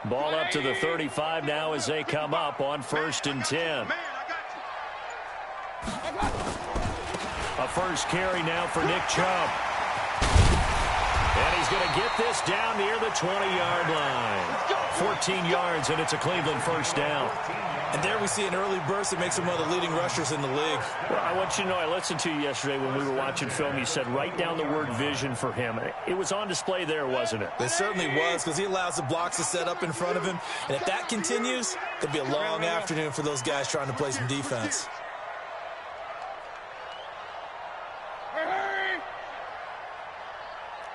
Ball up to the 35 now as they come up on 1st and 10. A first carry now for Nick Chubb. And he's going to get this down near the 20-yard line. 14 yards, and it's a Cleveland first down. And there we see an early burst that makes him one of the leading rushers in the league. Well, I want you to know, I listened to you yesterday when we were watching film. You said write down the word vision for him. It was on display there, wasn't it? It certainly was, because he allows the blocks to set up in front of him. And if that continues, it'll be a long afternoon for those guys trying to play some defense.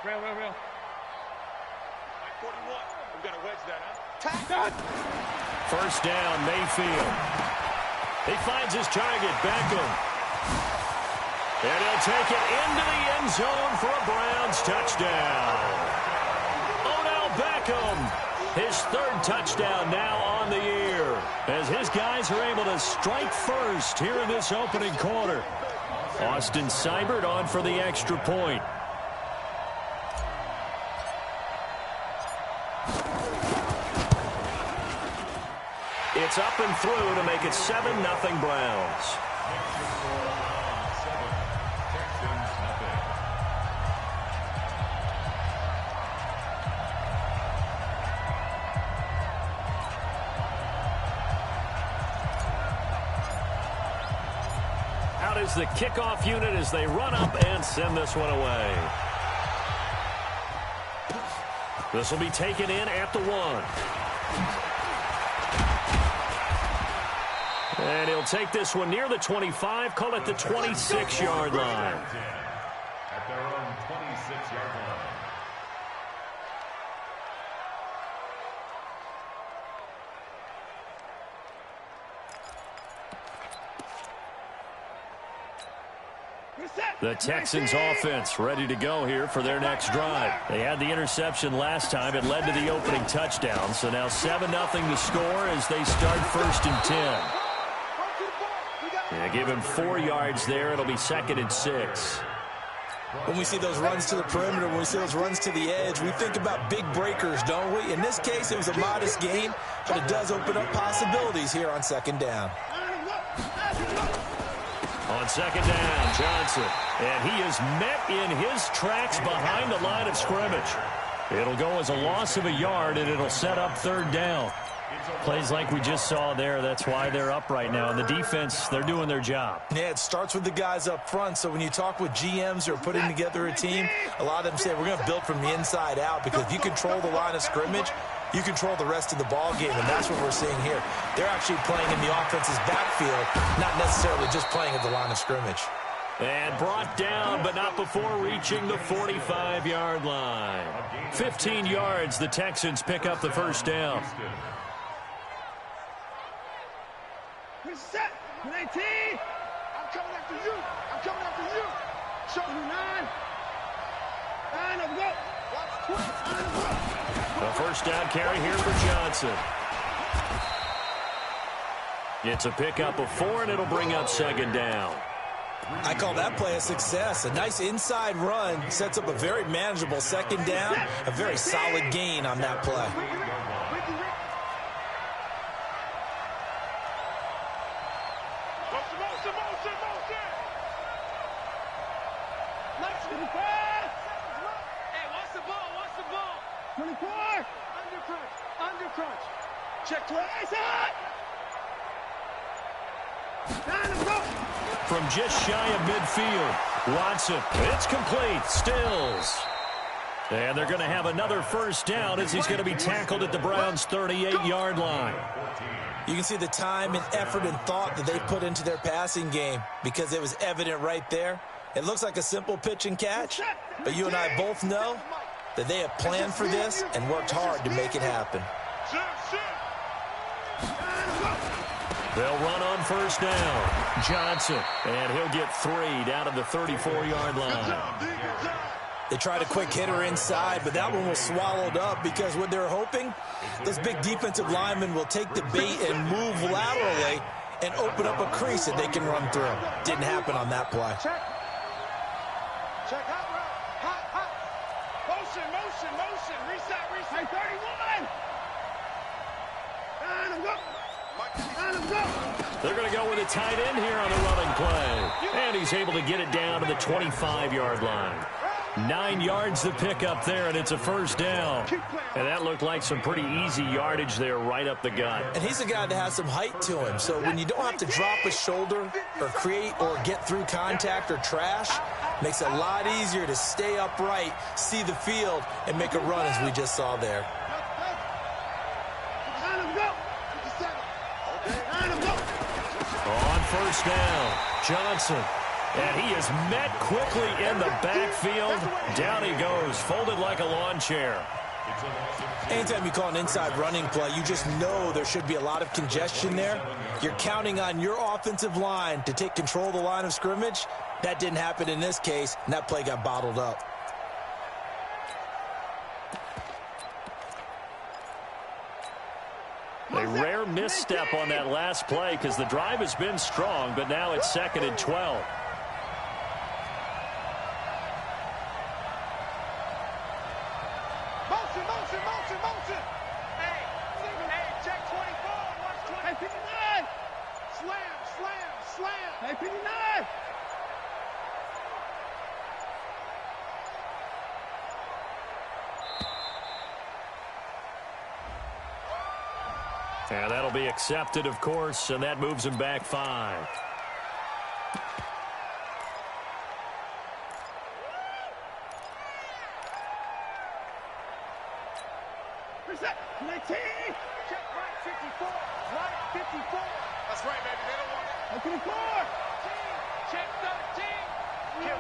Real. 41. We've got to wedge that, huh? First down, Mayfield. He finds his target, Beckham. And he'll take it into the end zone for a Browns touchdown. Odell Beckham, his 3rd touchdown now on the year, as his guys are able to strike first here in this opening quarter. Austin Seibert on for the extra point. It's up and through to make it 7-0 Browns. Out is the kickoff unit as they run up and send this one away. This will be taken in at the 1. And he'll take this one near the 25, call it the 26-yard line. At their own 26-yard line. The Texans offense ready to go here for their next drive. They had the interception last time. It led to the opening touchdown. So now 7-0 to score as they start 1st and 10. Yeah, give him 4 yards there. It'll be 2nd and 6. When we see those runs to the perimeter, when we see those runs to the edge, we think about big breakers, don't we? In this case, it was a modest gain, but it does open up possibilities here on 2nd down. On 2nd down, Johnson. And he is met in his tracks behind the line of scrimmage. It'll go as a loss of a yard, and it'll set up 3rd down. Plays like we just saw there. That's why they're up right now. And the defense, they're doing their job. Yeah, it starts with the guys up front. So when you talk with GMs who are putting together a team, a lot of them say we're going to build from the inside out, because if you control the line of scrimmage, you control the rest of the ball game, and that's what we're seeing here. They're actually playing in the offense's backfield, not necessarily just playing at the line of scrimmage. And brought down, but not before reaching the 45-yard line. 15 yards, the Texans pick up the first down. Set. 19. I'm coming after you. I'm coming after you. Show me 9. 9 of go. The first down carry here for Johnson. It's a pickup of 4, and it'll bring up 2nd down. I call that play a success. A nice inside run sets up a very manageable 2nd down. A very solid gain on that play. Check twice. From just shy of midfield, Watson. It's complete. Stills. And they're going to have another first down as he's going to be tackled at the Browns' 38-yard line. You can see the time and effort and thought that they put into their passing game, because it was evident right there. It looks like a simple pitch and catch, but you and I both know that they have planned for this and worked hard to make it happen. They'll run on first down. Johnson, and he'll get 3 down to the 34-yard line. They tried a quick hitter inside, but that one was swallowed up, because what they're hoping, those big defensive linemen will take the bait and move laterally and open up a crease that they can run through. Didn't happen on that play. Check hot. Motion. Reset. Hey, 31. They're going to go with a tight end here on the running play. And he's able to get it down to the 25-yard line. 9 yards to pick up there, and it's a first down. And that looked like some pretty easy yardage there right up the gut. And he's a guy that has some height to him. So when you don't have to drop a shoulder or create or get through contact or trash, makes it a lot easier to stay upright, see the field, and make a run as we just saw there. On first down, Johnson. And he is met quickly in the backfield. Down he goes, folded like a lawn chair. Anytime you call an inside running play, you just know there should be a lot of congestion there. You're counting on your offensive line to take control of the line of scrimmage. That didn't happen in this case, and that play got bottled up. A rare misstep on that last play because the drive has been strong, but now it's 2nd and 12. Motion. Hey, check 24. Watch 20. Hey, 59. Slam. Hey, 59. And that'll be accepted, of course, and that moves him back 5. Reset. 19. Check right 54. Right 54. That's right, baby. They don't want it. 54. Check 13. Kill.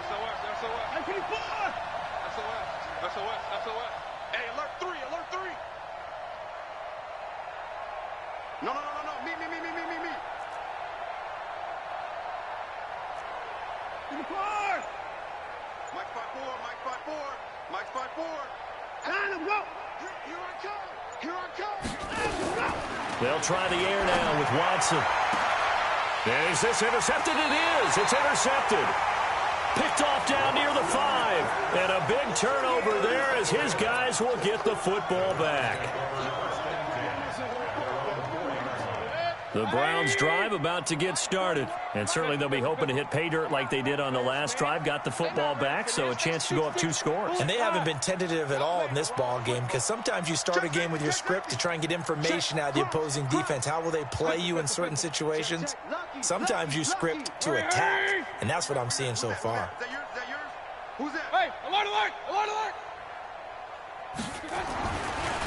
SOS. 54. SOS. Hey, alert 3. No. Me. 54. Mike 5-4. Time to go. Here I come. They'll try the air now with Watson. And is this intercepted? It is. It's intercepted. Picked off down near the 5. And a big turnover there as his guys will get the football back. The Browns drive about to get started. And certainly they'll be hoping to hit pay dirt like they did on the last drive. Got the football back, so a chance to go up 2 scores. And they haven't been tentative at all in this ball game because sometimes you start a game with your script to try and get information out of the opposing defense. How will they play you in certain situations? Sometimes you script to attack, and that's what I'm seeing so far. Is that yours? Who's that? Hey, alert!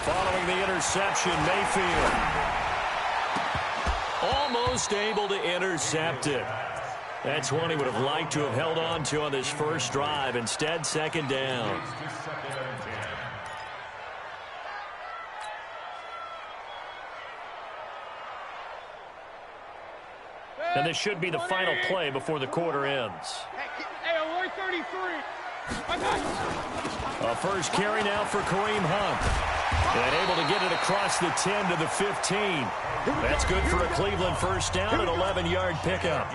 Following the interception, Mayfield almost able to intercept it. That's one he would have liked to have held on to on this first drive. Instead, 2nd down. And this should be the final play before the quarter ends. Hey, alert 33. A first carry now for Kareem Hunt. And able to get it across the 10 to the 15. That's good for a Cleveland first down, an 11-yard pickup.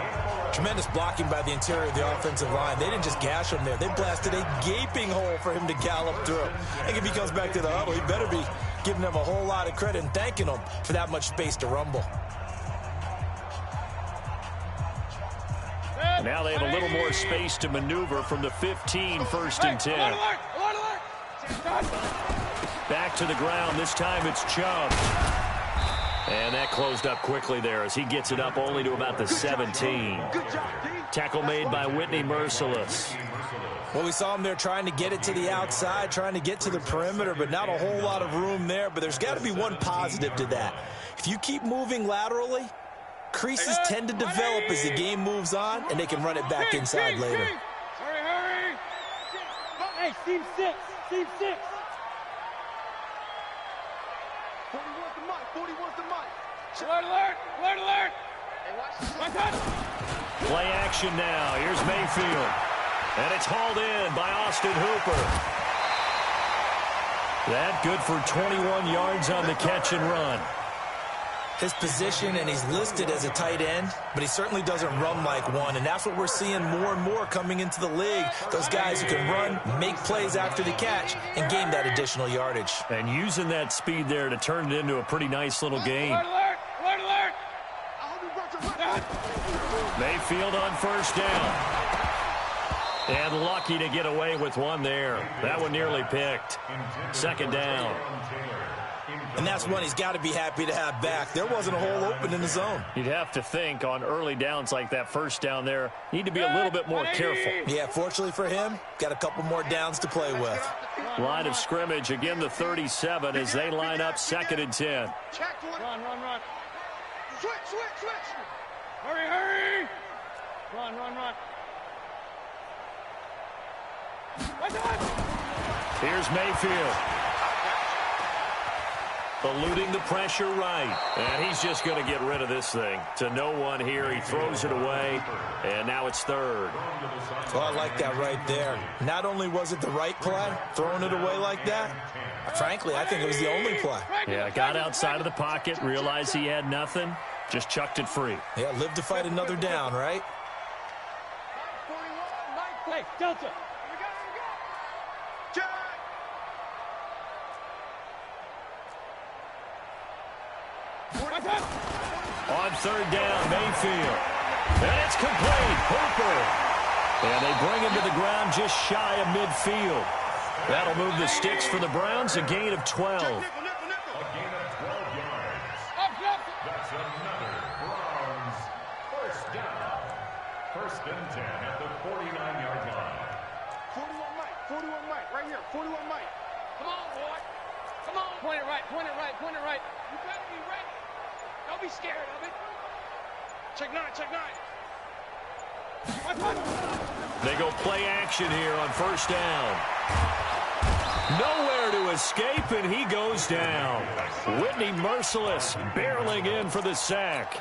Tremendous blocking by the interior of the offensive line. They didn't just gash him there. They blasted a gaping hole for him to gallop through. I think if he comes back to the huddle, he better be giving them a whole lot of credit and thanking them for that much space to rumble. Now they have a little more space to maneuver from the 15, 1st and 10. Back to the ground. This time it's Chubb. And that closed up quickly there as he gets it up only to about the 17. Tackle made by Whitney Merciless. Well, we saw him there trying to get it to the outside, trying to get to the perimeter, but not a whole lot of room there. But there's got to be one positive to that. If you keep moving laterally, creases tend to develop as the game moves on, and they can run it back inside later. Hurry. Hey, Steve 6. 41's the mic. Alert. Hey, watch. Play action now. Here's Mayfield. And it's hauled in by Austin Hooper. That good for 21 yards on the catch and run. his position, and he's listed as a tight end, but he certainly doesn't run like one, and that's what we're seeing more and more coming into the league. Those guys who can run, make plays after the catch, and gain that additional yardage. And using that speed there to turn it into a pretty nice little game. Alert! Alert! Alert! Mayfield on first down. And lucky to get away with one there. That one nearly picked. Second down. And that's one he's got to be happy to have back. There wasn't a hole open in the zone. You'd have to think on early downs like that first down there, need to be a little bit more careful. Yeah, fortunately for him, got a couple more downs to play with. Line of scrimmage, again the 37 as they line up 2nd and 10. Run. Switch. Hurry. Run. Here's Mayfield. Eluding the pressure right. And he's just going to get rid of this thing. To no one here. He throws it away. And now it's 3rd. Well, I like that right there. Not only was it the right play, throwing it away like that, frankly, I think it was the only play. Yeah, got outside of the pocket, realized he had nothing, just chucked it free. Yeah, live to fight another down, right? Hey, Delta. On 3rd down, Mayfield. And it's complete. Hooper. And they bring him to the ground just shy of midfield. That'll move the sticks for the Browns, a gain of 12. A gain of 12 yards. That's another Browns first down. 1st and 10 at the 49-yard line. 41 Mike, right here. 41 Mike. Come on, boy. Come on. Point it right. You better be ready. Don't be scared of it. Check 9. They go play action here on 1st down. Nowhere to escape, and he goes down. Whitney Merciless barreling in for the sack.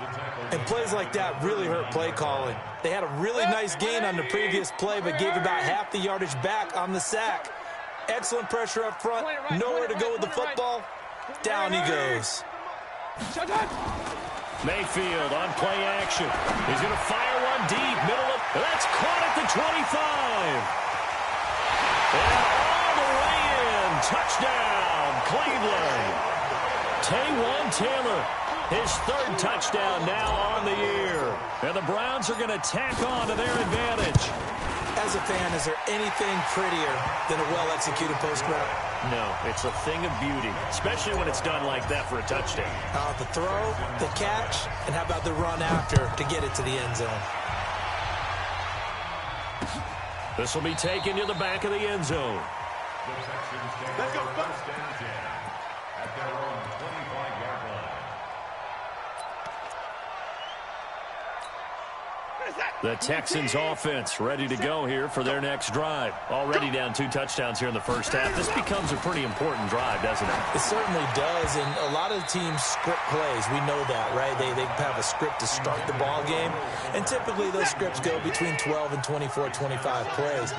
And plays like that really hurt play calling. They had a really nice gain on the previous play, but gave about half the yardage back on the sack. Excellent pressure up front. Nowhere to go with the football. Down he goes. Mayfield on play action. He's going to fire one deep. Middle of... That's caught at the 25. And all the way in. Touchdown, Cleveland. Taywan Taylor, his 3rd touchdown now on the year. And the Browns are going to tack on to their advantage. As a fan, is there anything prettier than a well-executed post route? No, it's a thing of beauty, especially when it's done like that for a touchdown. The throw, the catch, and how about the run after to get it to the end zone? This will be taken to the back of the end zone. The Texans take over 1st and 10 at their own 25-yard line. The Texans offense ready to go here for their next drive. Already down 2 touchdowns here in the first half. This becomes a pretty important drive, doesn't it? It certainly does, and a lot of the teams script plays. We know that, right? They have a script to start the ball game, and typically those scripts go between 12 and 24, 25 plays.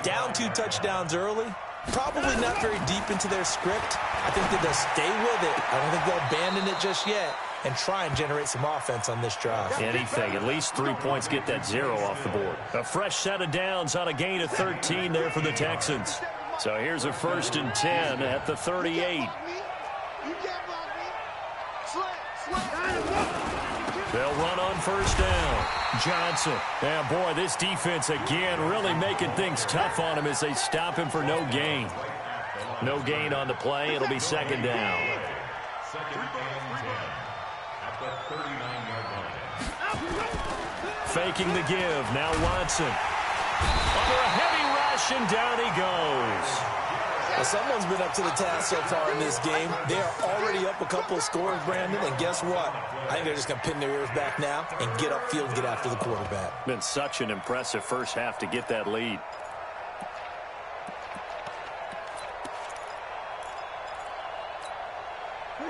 Down 2 touchdowns early, probably not very deep into their script. I think that they'll stay with it. I don't think they'll abandon it just yet and try and generate some offense on this drive. Anything, at least 3 points, get that 0 off the board. A fresh set of downs on a gain of 13 there for the Texans. So here's a 1st and 10 at the 38. They'll run on 1st down. Johnson. And boy, this defense again really making things tough on him as they stop him for no gain. No gain on the play. It'll be 2nd down. 2nd and 10 at the 39-yard line. Faking the give. Now Watson. Under a heavy rush, and down he goes. Well, someone's been up to the task so far in this game. They are already up a couple of scores, Brandon, and guess what? I think they're just going to pin their ears back now and get upfield and get after the quarterback. Been such an impressive first half to get that lead.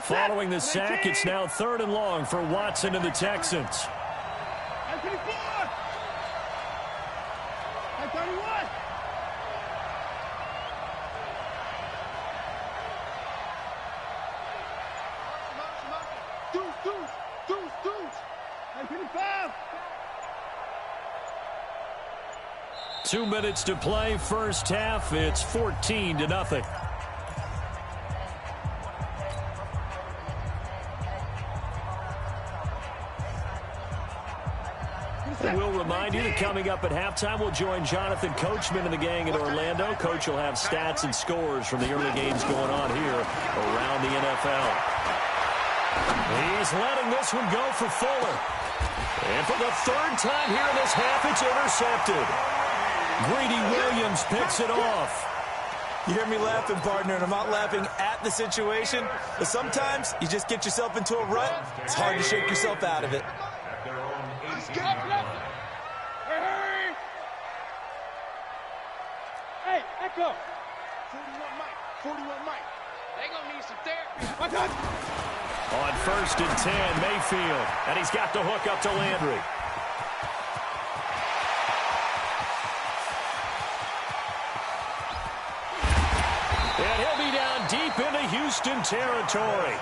Following the sack, it's now 3rd and long for Watson and the Texans. Foul. 2 minutes to play, first half. It's 14-0. We'll remind you that coming up at halftime, we'll join Jonathan Coachman and the gang in Orlando. Coach will have stats and scores from the early games going on here around the NFL. He's letting this one go for Fuller. And for the third time here in this half, it's intercepted. Greedy Williams picks it off. You hear me laughing, partner, and I'm not laughing at the situation, but sometimes you just get yourself into a rut. It's hard to shake yourself out of it. Hey, Echo. 41 Mike. 41 Mike. They gonna need some therapy. On 1st and 10, Mayfield, and he's got the hook up to Landry. And he'll be down deep into Houston territory.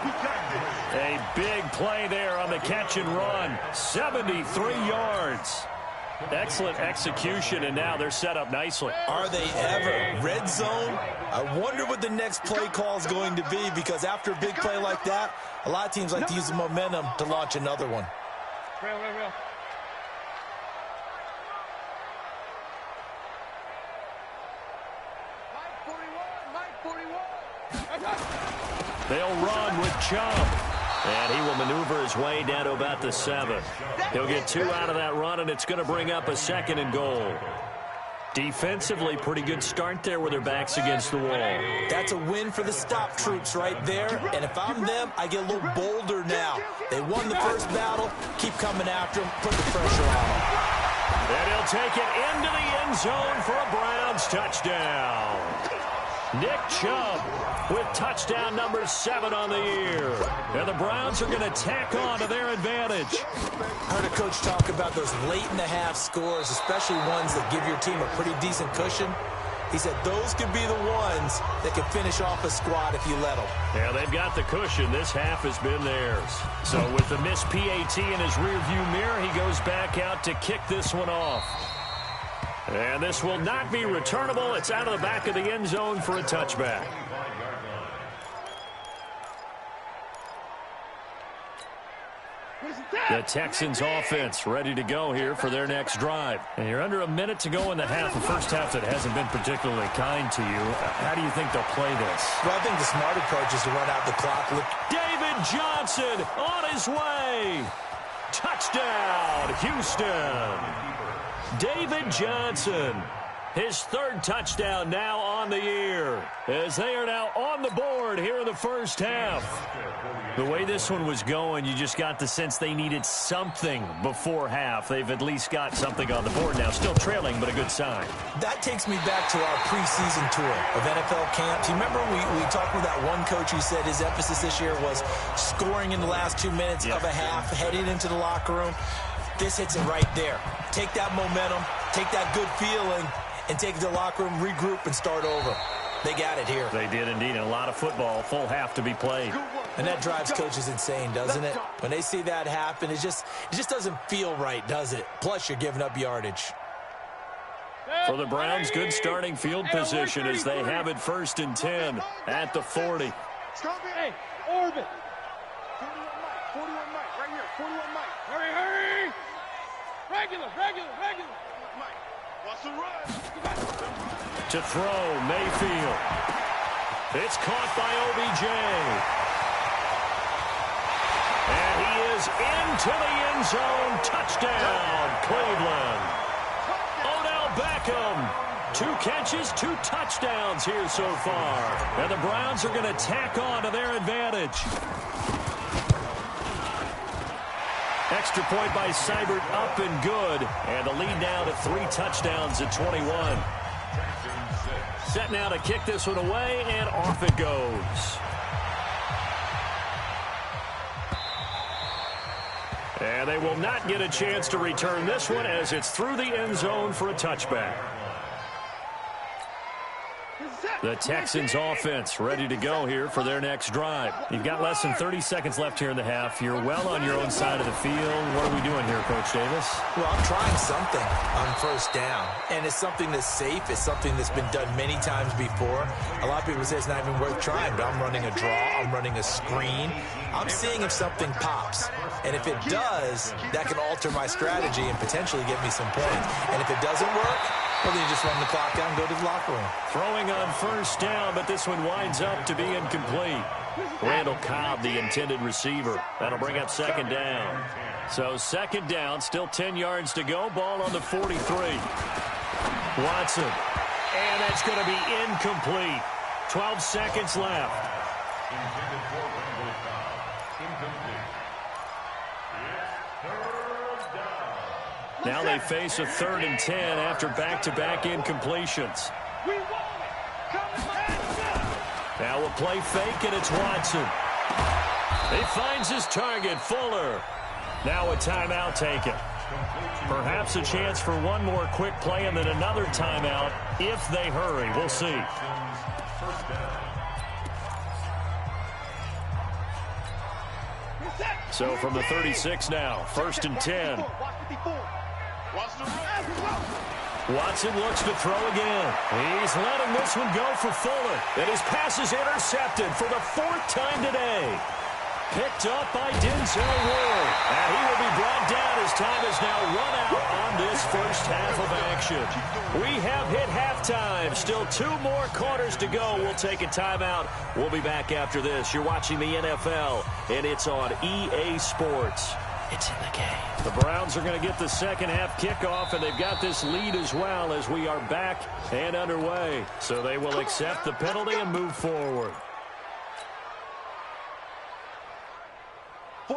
A big play there on the catch and run. 73 yards. Excellent execution, and now they're set up nicely. Are they ever? Red zone? I wonder what the next play call is going to be, because after a big play like that, a lot of teams like to use the momentum to launch another one. Real. Mike 41. They'll run with Chubb. And he will maneuver his way down to about the 7. He'll get 2 out of that run, and it's going to bring up a 2nd and goal. Defensively, pretty good start there with their backs against the wall. That's a win for the stop troops right there. And if I'm them, I get a little bolder now. They won the first battle. Keep coming after them. Put the pressure on them. And he'll take it into the end zone for a Browns touchdown. Nick Chubb with touchdown number 7 on the year. And the Browns are going to tack on to their advantage. I heard a coach talk about those late-in-the-half scores, especially ones that give your team a pretty decent cushion. He said those could be the ones that can finish off a squad if you let them. Yeah, they've got the cushion. This half has been theirs. So with the missed PAT in his rearview mirror, he goes back out to kick this one off. And this will not be returnable. It's out of the back of the end zone for a touchback. The Texans offense ready to go here for their next drive. And you're under a minute to go in the half, a first half that hasn't been particularly kind to you. How do you think they'll play this? Well, I think the smart approach is to run out the clock. David Johnson on his way. Touchdown, Houston. David Johnson, his 3rd touchdown now on the year, as they are now on the board here in the first half. The way this one was going, you just got the sense they needed something before half. They've at least got something on the board now. Still trailing, but a good sign. That takes me back to our preseason tour of NFL camps. You remember we talked with that one coach who said his emphasis this year was scoring in the last 2 minutes of a half, heading into the locker room. This hits it right there. Take that momentum, take that good feeling, and take it to the locker room, regroup, and start over. They got it here. They did indeed, and a lot of football, full half to be played. And that drives coaches insane, doesn't it? When they see that happen, it just doesn't feel right, does it? Plus, you're giving up yardage. For the Browns, good starting field position as they have it 1st and 10 at the 40. Hey, orbit. 41 Mike, right here. 41 Mike. Hurry. Regular. Mike, what's the run? To throw, Mayfield. It's caught by OBJ. And he is into the end zone. Touchdown, Cleveland. Odell Beckham. 2 catches, 2 touchdowns here so far. And the Browns are going to tack on to their advantage. Extra point by Seibert, up and good. And the lead now to 3 touchdowns at 21. Set now to kick this one away, and off it goes. And they will not get a chance to return this one as it's through the end zone for a touchback. The Texans offense ready to go here for their next drive. You've got less than 30 seconds left here in the half. You're well on your own side of the field. What are we doing here, Coach Davis? Well, I'm trying something on first down, and it's something that's safe. It's something that's been done many times before. A lot of people say it's not even worth trying, but I'm running a draw. I'm running a screen. I'm seeing if something pops, and if it does, that can alter my strategy and potentially get me some points. And if it doesn't work, well, then you just run the clock out and go to the locker room. Throwing on first down, but this one winds up to be incomplete. Randall Cobb, the intended receiver. That'll bring up second down. So second down, still 10 yards to go. Ball on the 43. Watson. And that's going to be incomplete. 12 seconds left. Intended for Randall Cobb. Incomplete. It's third down. Now they face a 3rd and 10 after back-to-back incompletions. Now a play fake, and it's Watson. He finds his target, Fuller. Now a timeout taken. Perhaps a chance for one more quick play and then another timeout if they hurry. We'll see. So from the 36 now, 1st and 10. Watson looks to throw again. He's letting this one go for Fuller. And his pass is intercepted for the 4th time today. Picked up by Denzel Ward. And he will be brought down as time is now run out on this first half of action. We have hit halftime. Still 2 more quarters to go. We'll take a timeout. We'll be back after this. You're watching the NFL, and it's on EA Sports. It's in the game. The Browns are going to get the second half kickoff, and they've got this lead as well as we are back and underway. So they will accept the penalty and move forward.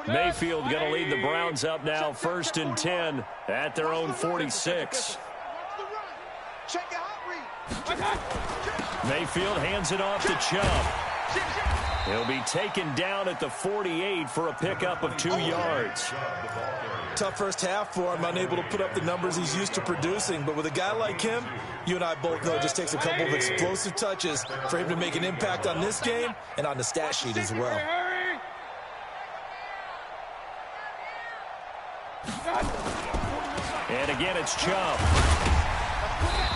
Mayfield going to lead the Browns up now, 1st and 10 at their own 46. Mayfield hands it off to Chubb. He'll be taken down at the 48 for a pickup of 2 yards. Tough first half for him, unable to put up the numbers he's used to producing. But with a guy like him, you and I both know it just takes a couple of explosive touches for him to make an impact on this game and on the stat sheet as well. And again, it's Chubb.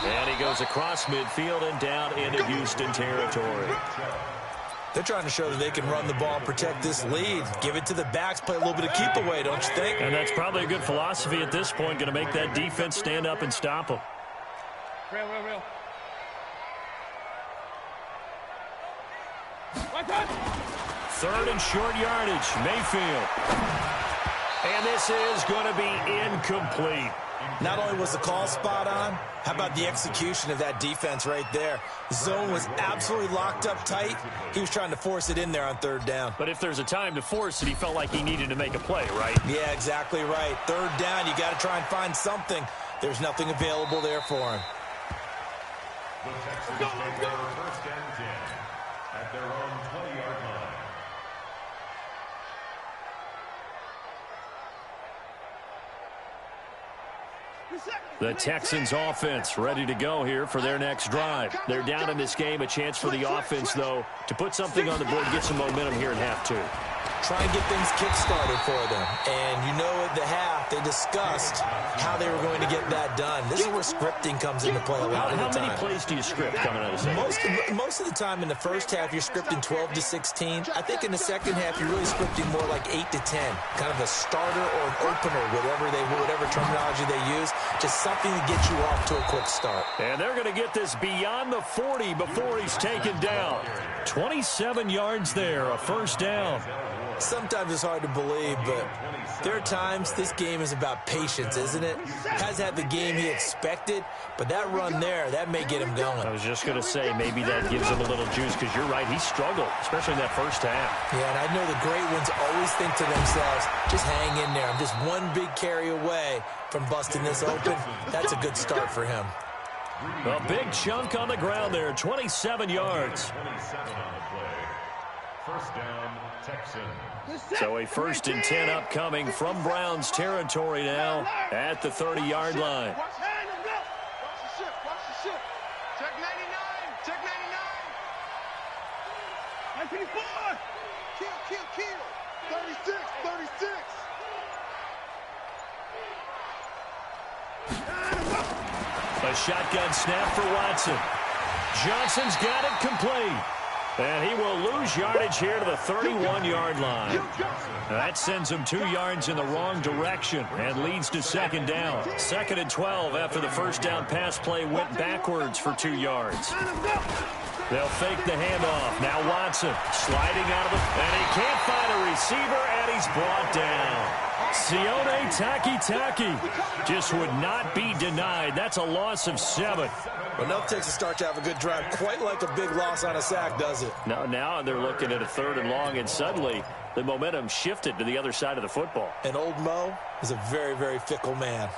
And he goes across midfield and down into Houston territory. They're trying to show that they can run the ball and protect this lead. Give it to the backs, play a little bit of keep away, don't you think? And that's probably a good philosophy at this point, going to make that defense stand up and stop them. Real. 3rd and short yardage, Mayfield. And this is going to be incomplete. Not only was the call spot on, how about the execution of that defense right there? The zone was absolutely locked up tight. He was trying to force it in there on 3rd down. But if there's a time to force it, he felt like he needed to make a play, right? Yeah, exactly right. 3rd down, you got to try and find something. There's nothing available there for him. The Texans take over 1st and 10 at their own 20-yard line. The Texans offense ready to go here for their next drive. They're down in this game. A chance for the offense, though, to put something on the board, get some momentum here in half 2. Try and get things kick-started for them. And you know at the half, they discussed how they were going to get that done. This is where scripting comes into play a lot of the time. How many plays do you script coming out of the second? Most of the time in the first half, you're scripting 12 to 16. I think in the second half, you're really scripting more like 8 to 10. Kind of a starter or an opener, whatever terminology they use. Just something to get you off to a quick start. And they're going to get this beyond the 40 before he's taken down. 27 yards there, a 1st down. Sometimes it's hard to believe, but there are times this game is about patience, isn't it? Has had the game he expected, but that run there, that may get him going. I was just going to say, maybe that gives him a little juice, because you're right, he struggled, especially in that first half. Yeah, and I know the great ones always think to themselves, just hang in there. I'm just one big carry away from busting this open. That's a good start for him. A big chunk on the ground there, 27 yards. 27 on the play. 1st down, Texans. So a 1st and 10 upcoming from Browns territory now at the 30-yard line. Check 99. Check 99. 94. Kill. 36. A shotgun snap for Watson. Johnson's got it complete. And he will lose yardage here to the 31-yard line. That sends him 2 yards in the wrong direction and leads to second down. 2nd and 12 after the first down pass play went backwards for 2 yards. They'll fake the handoff. Now Watson sliding out of the... And he can't find a receiver, and he's brought down. Sione Takitaki just would not be denied. That's a loss of 7. Well, no takes a start to have a good drive. Quite like a big loss on a sack, does it? Now they're looking at a 3rd and long, and suddenly the momentum shifted to the other side of the football. And old Mo is a very, very fickle man.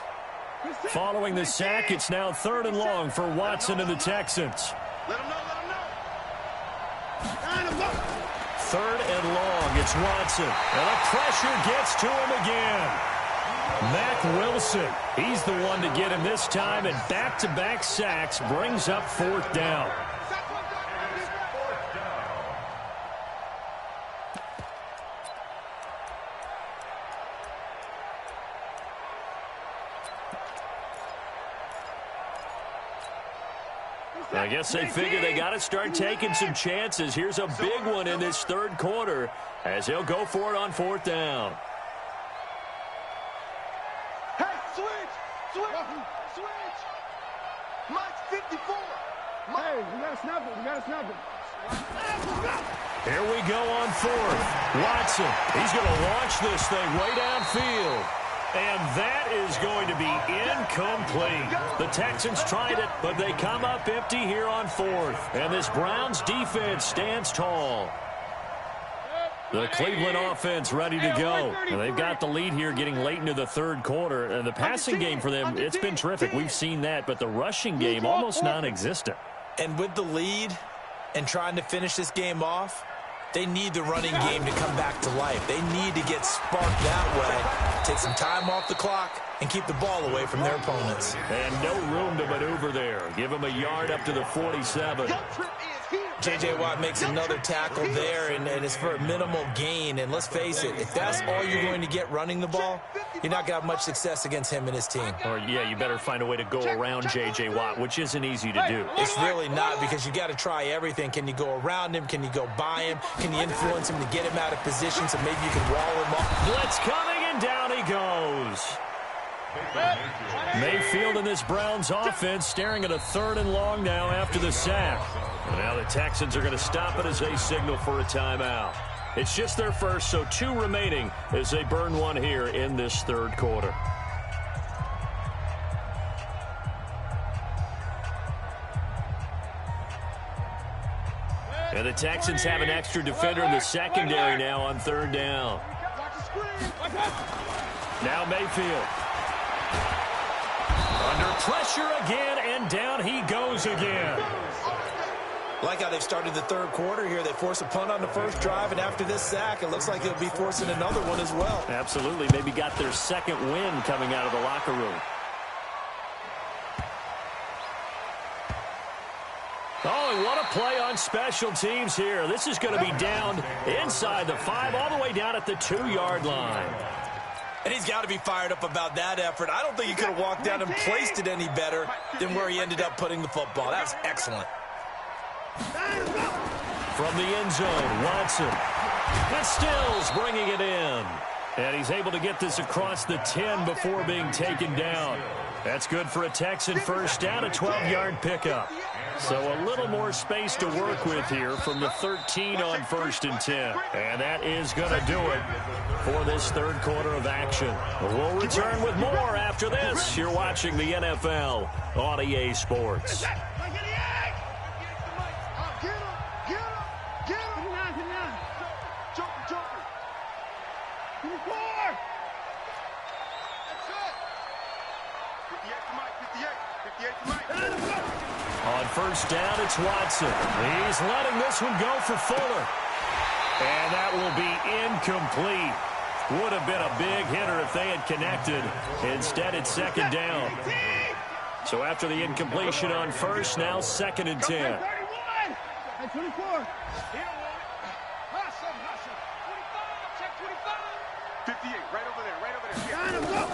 Following the sack, it's now 3rd and long for Watson and the Texans. Let him know. 3rd and long, it's Watson. And the pressure gets to him again. Mack Wilson, he's the one to get him this time, and back-to-back sacks brings up 4th down. I guess they figure they got to start taking some chances. Here's a big one in this 3rd quarter as he'll go for it on 4th down. Hey, switch. Mike's 54. Hey, we got to snap it. Here we go on 4th. Watson, he's going to launch this thing way downfield. And that is going to be incomplete. The Texans tried it, but they come up empty here on 4th. And this Browns defense stands tall. The Cleveland offense ready to go. And they've got the lead here getting late into the 3rd quarter. And the passing game for them, it's been terrific. We've seen that, but the rushing game almost non-existent. And with the lead and trying to finish this game off, they need the running game to come back to life. They need to get sparked that way, take some time off the clock, and keep the ball away from their opponents. And no room to maneuver there. Give him a yard up to the 47. J.J. Watt makes another tackle there, and it's for a minimal gain. And let's face it, if that's all you're going to get running the ball, you're not going to have much success against him and his team. Or, yeah, you better find a way to go around J.J. Watt, which isn't easy to do. It's really not, because you got to try everything. Can you go around him? Can you go by him? Can you influence him to get him out of position so maybe you can wall him off? Blitz coming, and down he goes. Mayfield and this Browns offense staring at a 3rd and long now after the sack. And now the Texans are going to stop it as they signal for a timeout. It's just their first, so 2 remaining as they burn one here in this 3rd quarter. And the Texans have an extra defender in the secondary now on 3rd down. Now Mayfield. Under pressure again, and down he goes again. Like how they've started the 3rd quarter here. They force a punt on the first drive, and after this sack, it looks like they'll be forcing another one as well. Absolutely. Maybe got their 2nd win coming out of the locker room. Oh, and what a play on special teams here. This is going to be down inside the 5, all the way down at the 2-yard line. And he's got to be fired up about that effort. I don't think he could have walked down and placed it any better than where he ended up putting the football. That was excellent. From the end zone, Watson. And Stills bringing it in. And he's able to get this across the 10 before being taken down. That's good for a Texan first down, a 12-yard pickup. So a little more space to work with here from the 13 on 1st and 10. And that is going to do it for this 3rd quarter of action. We'll return with more after this. You're watching the NFL on EA Sports. On 1st down, it's Watson. He's letting this one go for Fuller. And that will be incomplete. Would have been a big hitter if they had connected. Instead, it's 2nd down. So after the incompletion on first, now 2nd and 10. 31. Hey, 24. Hustle. 25. Check 25. 58. Right over there. Got him. Go.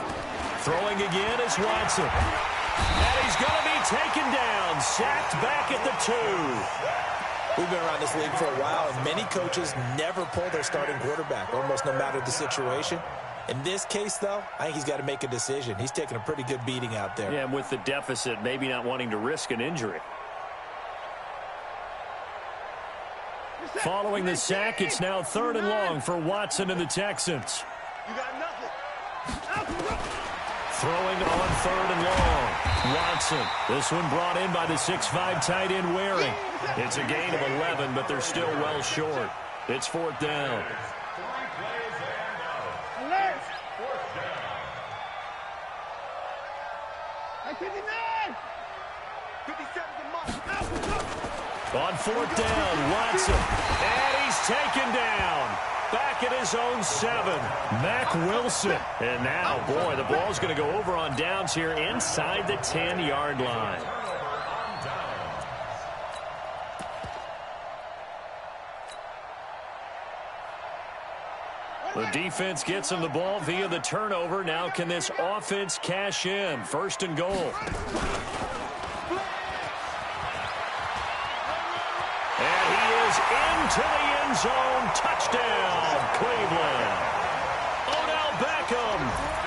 Throwing again is Watson. And he's going to be taken down. Sacked back at the 2. We've been around this league for a while, and many coaches never pull their starting quarterback, almost no matter the situation. In this case, though, I think he's got to make a decision. He's taking a pretty good beating out there. Yeah, and with the deficit, maybe not wanting to risk an injury. Following the sack, it's now 3rd and long for Watson and the Texans. You got nothing. Throwing on 3rd and long. Watson. This one brought in by the 6'5" tight end Waring. It's a gain of 11, but they're still well short. It's 4th down. Alert. 59. 57 to Mark. On 4th down, Watson. And he's taken down. Back at his own 7. Mac Wilson. And now, boy, the ball's going to go over on downs here inside the 10-yard line. The defense gets him the ball via the turnover. Now can this offense cash in? 1st and goal. And he is into the end zone. Touchdown, Cleveland. Odell Beckham,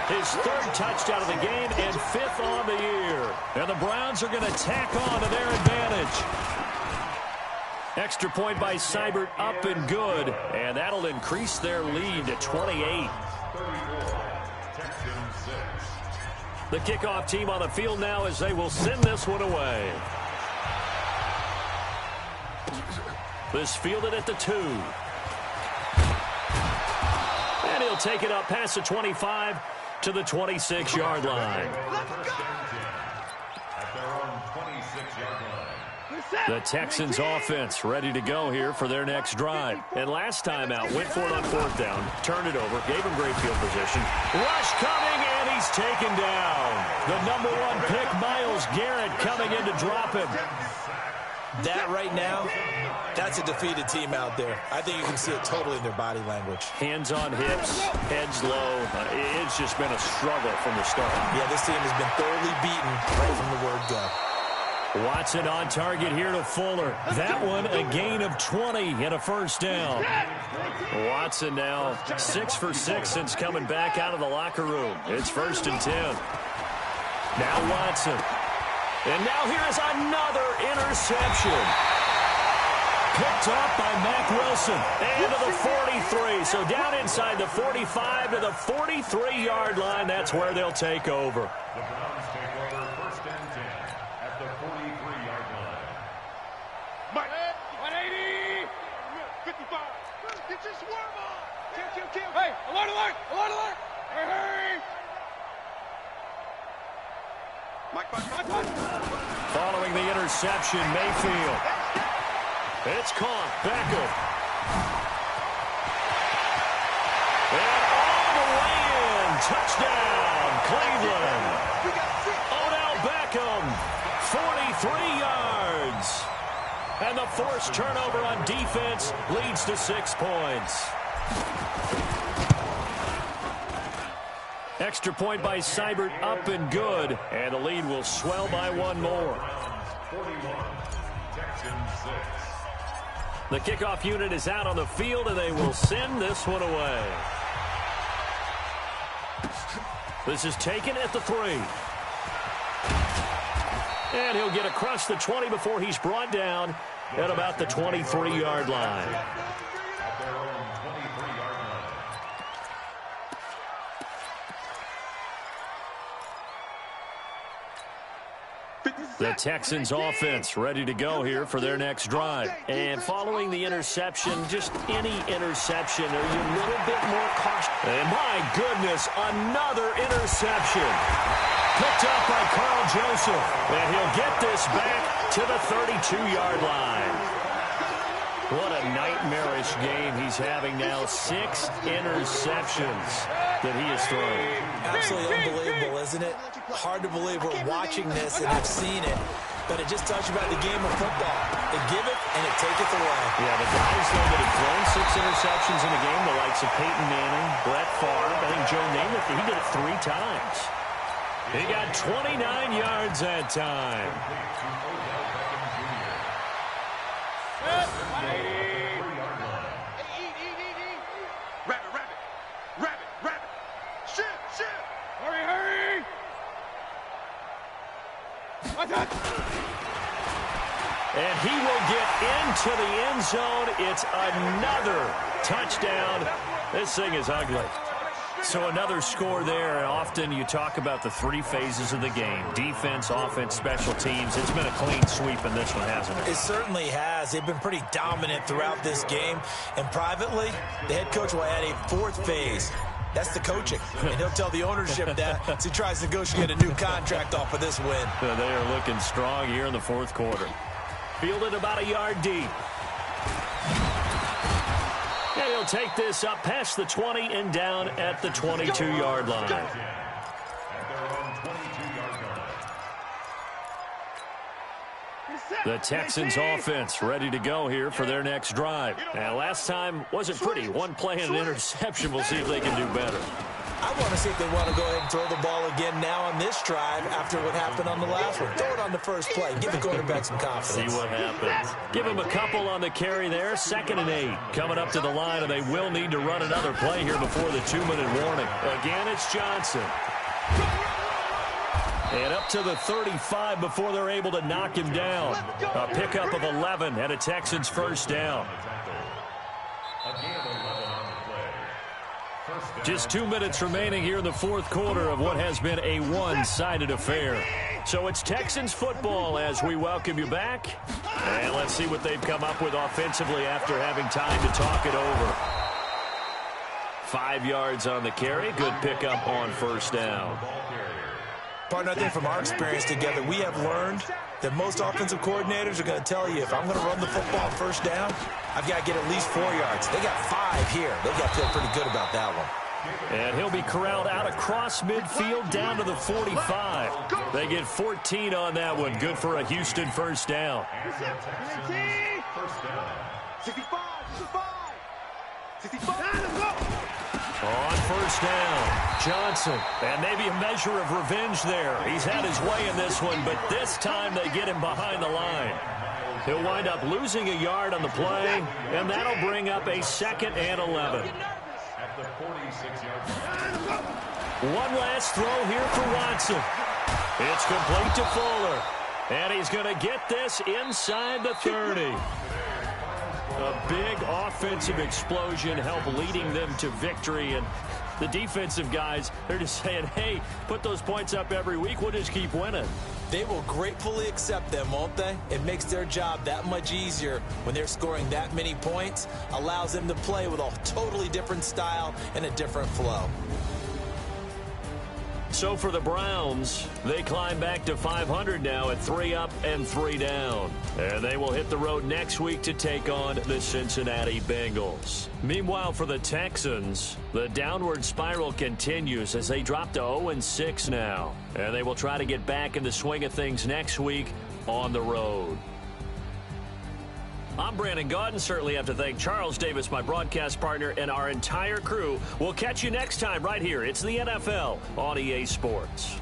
his 3rd touchdown of the game and 5th on the year. And the Browns are going to tack on to their advantage. Extra point by Seibert, up and good. And that'll increase their lead to 28. The kickoff team on the field now as they will send this one away. This fielded at the 2. And he'll take it up past the 25 to the 26-yard line. The Texans offense ready to go here for their next drive. And last time out, went for it on 4th down, turned it over, gave him great field position. Rush coming, and he's taken down. The number 1 pick, Myles Garrett, coming in to drop him. That right now, that's a defeated team out there. I think you can see it totally in their body language. Hands on hips, heads low. It's just been a struggle from the start. Yeah, this team has been thoroughly beaten right from the word go. Watson on target here to Fuller. That one a gain of 20 and a 1st down. Watson now 6 for 6 since coming back out of the locker room. It's 1st and 10. Now Watson. And now here is another interception. Picked up by Mac Wilson. And to the 43. So down inside the 45 to the 43-yard line. That's where they'll take over. The Browns take over 1st and 10 at the 43-yard line. Mike, 180. 55. Get your swarm on. Kill. Hey, alert. Hey. Mike. Following the interception, Mayfield. It's caught. Beckham. And all the way in. Touchdown, Cleveland. Odell Beckham, 43 yards. And the forced turnover on defense leads to 6 points. Extra point by Seibert, up and good. And the lead will swell by 1 more. 41, Texans 6. The kickoff unit is out on the field, and they will send this one away. This is taken at the 3. And he'll get across the 20 before he's brought down at about the 23-yard line. At their own 23-yard line. The Texans offense ready to go here for their next drive. And following the interception, just any interception, are you a little bit more cautious? And my goodness, another interception. Picked up by Carl Joseph. And he'll get this back to the 32-yard line. What a nightmarish game he's having now. 6 interceptions that he has thrown. Absolutely unbelievable, isn't it? Hard to believe we're watching this and have seen it, but it just tells you about the game of football. It giveth and it taketh away. Yeah, the guys, though, that have thrown 6 interceptions in a game, the likes of Peyton Manning, Brett Favre, I think Joe Namath, he did it 3 times. He got 29 yards that time. And he will get into the end zone. It's another touchdown. This thing is ugly. So another score there. Often you talk about the 3 phases of the game. Defense, offense, special teams. It's been a clean sweep in this one, hasn't it? It certainly has. They've been pretty dominant throughout this game. And privately, the head coach will add a 4th phase. That's the coaching. And he'll tell the ownership that as he tries to negotiate a new contract off of this win. They are looking strong here in the 4th quarter. Fielded about a yard deep. And he'll take this up past the 20 and down at the 22-yard line. The Texans offense ready to go here for their next drive. And last time wasn't pretty. 1 play and an interception. We'll see if they can do better. I want to see if they want to go ahead and throw the ball again now on this drive after what happened on the last one. Throw it on the first play. Give the quarterback some confidence. See what happens. Give him a couple on the carry there. 2nd and 8. Coming up to the line, and they will need to run another play here before the 2-minute warning. Again, it's Johnson. And up to the 35 before they're able to knock him down. A pickup of 11 and a Texans first down. Just 2 minutes remaining here in the 4th quarter of what has been a one-sided affair. So it's Texans football as we welcome you back. And let's see what they've come up with offensively after having time to talk it over. 5 yards on the carry. Good pickup on first down. Partner, I think from our experience together, we have learned that most offensive coordinators are going to tell you, if I'm going to run the football first down, I've got to get at least 4 yards. They got 5 here. They got to feel pretty good about that one. And he'll be corralled out across midfield down to the 45. They get 14 on that one. Good for a Houston first down. 65. On first down, Johnson. And maybe a measure of revenge there. He's had his way in this one, but this time they get him behind the line. He'll wind up losing a yard on the play, and that'll bring up a 2nd and 11. One last throw here for Watson. It's complete to Fuller. And he's going to get this inside the 30. A big offensive explosion help leading them to victory. And the defensive guys, they're just saying, hey, put those points up every week. We'll just keep winning. They will gratefully accept them, won't they? It makes their job that much easier when they're scoring that many points. Allows them to play with a totally different style and a different flow. So for the Browns, they climb back to 500 now at 3 up and 3 down. And they will hit the road next week to take on the Cincinnati Bengals. Meanwhile, for the Texans, the downward spiral continues as they drop to 0-6 now. And they will try to get back in the swing of things next week on the road. I'm Brandon Gaudin. Certainly have to thank Charles Davis, my broadcast partner, and our entire crew. We'll catch you next time right here. It's the NFL on EA Sports.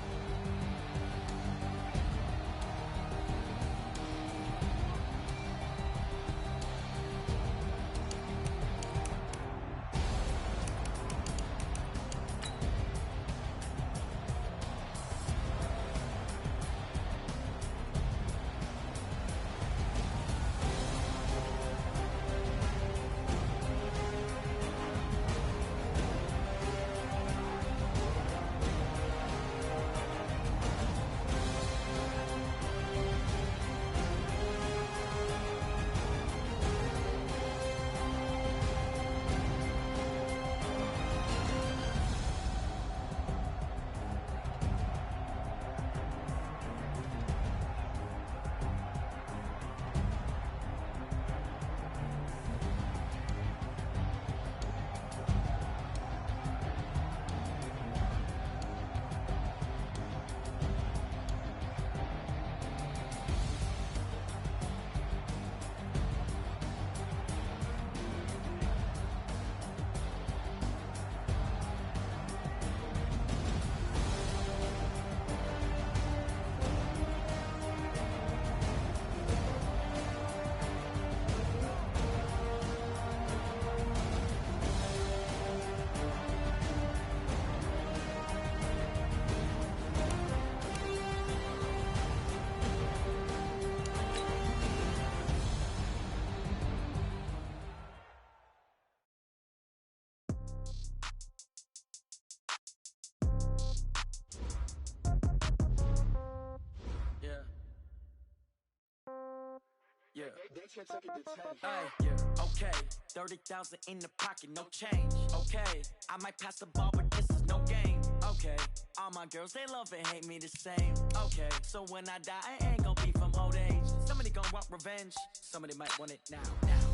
Yeah. Okay. 30,000 in the pocket, no change. Okay. I might pass the ball, but this is no game. Okay. All my girls, they love and hate me the same. Okay. So when I die, I ain't gonna be from old age. Somebody gon' want revenge. Somebody might want it now.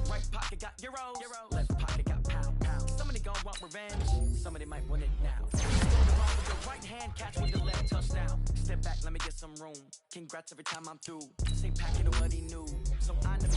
Right pocket got euros. Left pocket got pound. Somebody gon' want revenge. Somebody might want it now. Throw the ball with the right hand, catch with the left touchdown. Step back, let me get some room. Congrats every time I'm through. Same packet of what he knew. So I never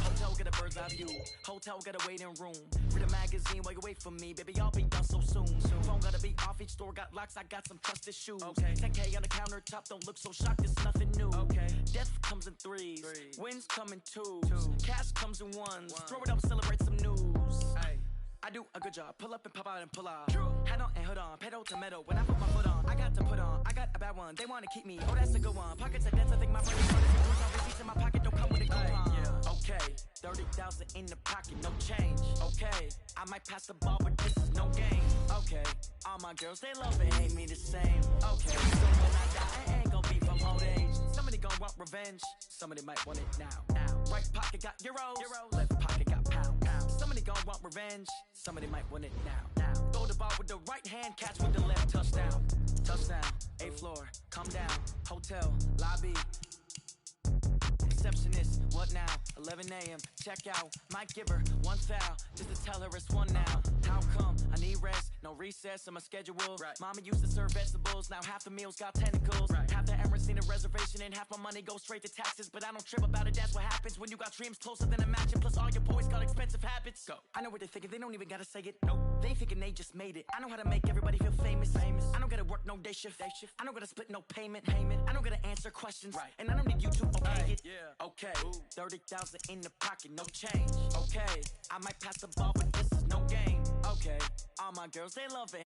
hotel get a bird's eye view. Hotel get a waiting room. Read a magazine while you wait for me. Baby, I'll be done so soon. Phone gotta be off, each store got locks. I got some trusted shoes. Okay. 10K on the countertop, don't look so shocked, it's nothing new. Okay. Death comes in threes. Wins come in twos. Cash comes in ones. Throw it up, celebrate some news. Ay. I do a good job, pull up and pop out and pull off. Hat on and hood on, pedal to metal. When I put my foot on, I got to put on. I got a bad one, they wanna keep me. Oh, that's a good one. Pockets are dense, I think my money's running. Receipts in my pocket don't come with a coupon. Okay, 30,000 in the pocket, no change. Okay, I might pass the ball, but this is no game. Okay, all my girls, they love and hate me the same. Okay, so when I die, I ain't gonna be from old age. Somebody gon' want revenge, somebody might want it now. Right pocket got euros. Left pocket got pound. Somebody gon' want revenge, somebody might want it now. Throw the ball with the right hand, catch with the left touchdown. Touchdown, 8th floor, come down, hotel, lobby. Receptionist, what now? 11 a.m. check out. Might give her one foul just to tell her it's one now. How come? I need rest, no recess in my schedule. Right. Mama used to serve vegetables, now half the meals got tentacles. Right. Half the Emirates need a reservation and half my money goes straight to taxes. But I don't trip about it, that's what happens when you got dreams closer than a matching. Plus all your boys got expensive habits. Go. I know what they're thinking, they don't even gotta say it. Nope. They thinking they just made it. I know how to make everybody feel famous. I don't gotta work no day shift. I don't gotta split no payment. I don't gotta answer questions. Right. And I don't need you to okay it. Yeah. Okay, 30,000 in the pocket, no change. Okay, I might pass the ball, but this is no game. Okay, all my girls, they love it.